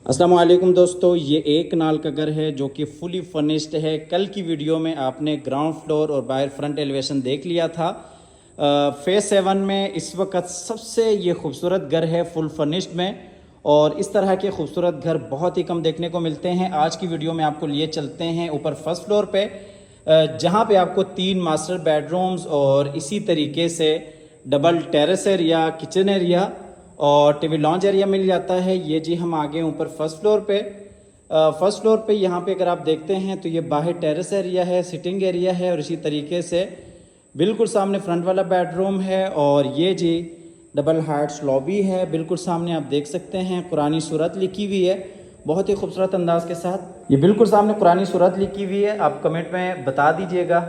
अस्सलाम वालेकुम दोस्तों, ये एक कनाल का घर है जो कि फुली फर्निश्ड है। कल की वीडियो में आपने ग्राउंड फ्लोर और बाहर फ्रंट एलिवेशन देख लिया था। फेज 7 में इस वक्त सबसे ये खूबसूरत घर है फुल फर्निश्ड में, और इस तरह के खूबसूरत घर बहुत ही कम देखने को मिलते हैं। आज की वीडियो में आपको लिए चलते हैं ऊपर फर्स्ट फ्लोर पे, जहाँ पे आपको 3 मास्टर बेडरूम्स और इसी तरीके से double terrace area, kitchen area और टीवी लॉन्च एरिया मिल जाता है। ये जी हम आ गए ऊपर फर्स्ट फ्लोर पे। फर्स्ट फ्लोर पे यहाँ पे अगर आप देखते हैं तो ये बाहर टेरेस एरिया है, सिटिंग एरिया है, और इसी तरीके से बिल्कुल सामने फ्रंट वाला बेडरूम है। और ये जी डबल हार्ट्स लॉबी है। बिल्कुल सामने आप देख सकते हैं कुरानी सूरत लिखी हुई है बहुत ही खूबसूरत अंदाज के साथ। ये बिल्कुल सामने कुरानी सूरत लिखी हुई है। आप कमेंट में बता दीजिएगा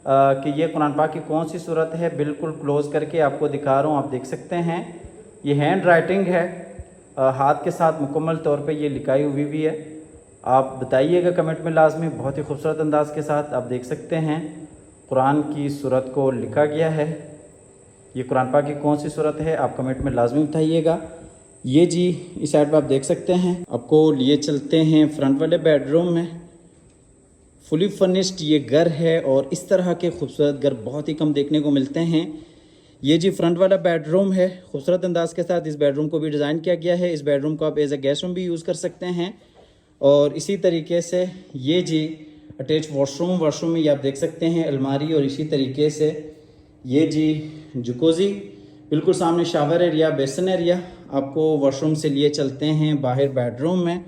कि ये कुरान पाक की कौन सी सूरत है। बिल्कुल क्लोज करके आपको दिखा रहा हूँ, आप देख सकते हैं। ये हैंड राइटिंग है, हाथ के साथ मुकम्मल तौर पे ये लिखाई हुई भी है। आप बताइएगा कमेंट में लाजमी। बहुत ही खूबसूरत अंदाज के साथ आप देख सकते हैं कुरान की सूरत को लिखा गया है। ये कुरान पाक की कौन सी सूरत है आप कमेंट में लाजमी बताइएगा। ये जी इस साइड पर आप देख सकते हैं। आपको लिए चलते हैं फ्रंट वाले बेडरूम में। फुली फर्निश्ड ये घर है और इस तरह के खूबसूरत घर बहुत ही कम देखने को मिलते हैं। ये जी फ्रंट वाला बेडरूम है। खूबसूरत अंदाज के साथ इस बेडरूम को भी डिज़ाइन किया गया है। इस बेडरूम को आप एज ए गेस्ट रूम भी यूज़ कर सकते हैं। और इसी तरीके से ये जी अटैच वॉशरूम में ये आप देख सकते हैं अलमारी, और इसी तरीके से ये जी जकूज़ी। बिल्कुल सामने शावर एरिया, बेसन एरिया। आपको वॉशरूम से लिए चलते हैं बाहर बेडरूम में,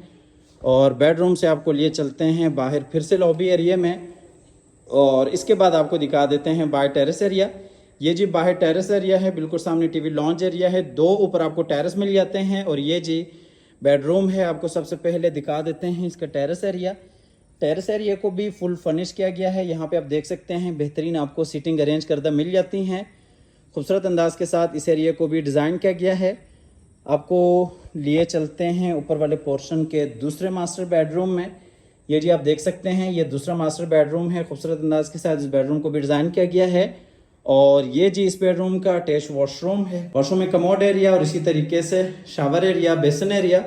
और बेडरूम से आपको लिए चलते हैं बाहर फिर से लॉबी एरिया में। और इसके बाद आपको दिखा देते हैं बाहर टेरेस एरिया। ये जी बाहर टेरेस एरिया है, बिल्कुल सामने टीवी लॉन्च एरिया है। 2 ऊपर आपको टेरेस मिल जाते हैं। और ये जी बेडरूम है। आपको सबसे पहले दिखा देते हैं इसका टेरेस एरिया। टेरेस एरिया को भी फुल फर्निश किया गया है। यहाँ पे आप देख सकते हैं बेहतरीन आपको सीटिंग अरेंज करदा मिल जाती हैं। खूबसूरत अंदाज के साथ इस एरिया को भी डिज़ाइन किया गया है। आपको लिए चलते हैं ऊपर वाले पोर्शन के दूसरे मास्टर बेडरूम में। ये जी आप देख सकते हैं ये दूसरा मास्टर बेडरूम है। खूबसूरत अंदाज के साथ इस बेडरूम को भी डिज़ाइन किया गया है। और ये जी इस बेडरूम का अटैच वॉशरूम है। वॉशरूम में कमोड एरिया और इसी तरीके से शावर एरिया, बेसन एरिया।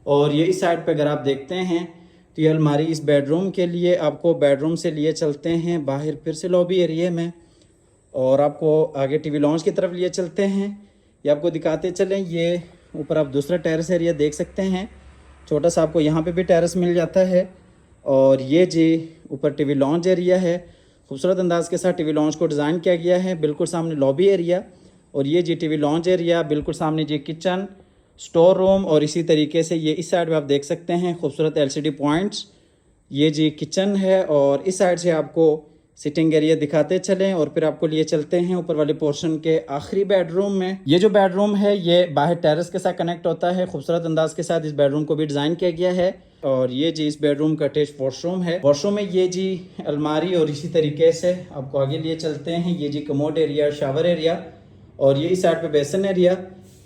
और ये इस साइड पे अगर आप देखते हैं तो ये अलमारी इस बेडरूम के लिए। आपको बेडरूम से लिए चलते हैं बाहर फिर से लॉबी एरिया में, और आपको आगे टीवी लॉन्च की तरफ लिए चलते हैं। ये आपको दिखाते चलें। ये ऊपर आप दूसरा टेरेस एरिया देख सकते हैं। छोटा सा आपको यहाँ पे भी टेरेस मिल जाता है। और ये जी ऊपर टीवी लॉन्च एरिया है। खूबसूरत अंदाज के साथ टीवी लॉन्च को डिज़ाइन किया गया है। बिल्कुल सामने लॉबी एरिया, और ये जी टीवी लॉन्च एरिया। बिल्कुल सामने जी किचन, स्टोर रूम, और इसी तरीके से ये इस साइड में आप देख सकते हैं खूबसूरत LCD पॉइंट्स। ये जी किचन है, और इस साइड से आपको सिटिंग एरिया दिखाते चलें। और फिर आपको लिए चलते हैं ऊपर वाले पोर्शन के आखिरी बेडरूम में। ये जो बेडरूम है ये बाहर टेरेस के साथ कनेक्ट होता है। खूबसूरत अंदाज के साथ इस बेडरूम को भी डिज़ाइन किया गया है। और ये जी इस बेडरूम का अटैच वॉशरूम है। वॉशरूम में ये जी अलमारी, और इसी तरीके से आपको आगे लिए चलते हैं। ये जी कमोड एरिया, शावर एरिया, और ये इस साइड पे बेसन एरिया।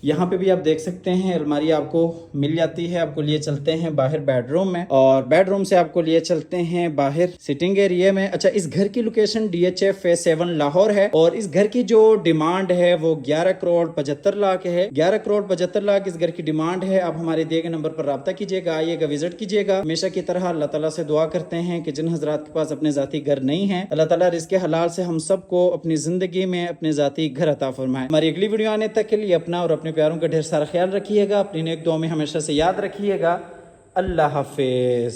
यहाँ पे भी आप देख सकते हैं अलमारी आपको मिल जाती है। आपको लिए चलते हैं बाहर बेडरूम में, और बेडरूम से आपको लिए चलते हैं बाहर सिटिंग एरिया में। अच्छा, इस घर की लोकेशन DHA फेज 7 लाहौर है, और इस घर की जो डिमांड है वो 11 करोड़ 75 लाख है। 11 करोड़ 75 लाख इस घर की डिमांड है। आप हमारे दिए गए नंबर पर रब्ता कीजिएगा, आइएगा, विजिट कीजिएगा। हमेशा की तरह अल्लाह ताला से दुआ करते हैं कि जिन हजरात के पास अपने जाती घर नहीं है, अल्लाह ताला रिज़्क़ हलाल से हम सबको अपनी जिंदगी में अपने जाती घर अता फरमाए। हमारी अगली वीडियो आने तक के लिए अपना और अपने प्यारों का ढेर सारा ख्याल रखिएगा। अपनी नेक दुआ में हमेशा से याद रखिएगा। अल्लाह हाफिज।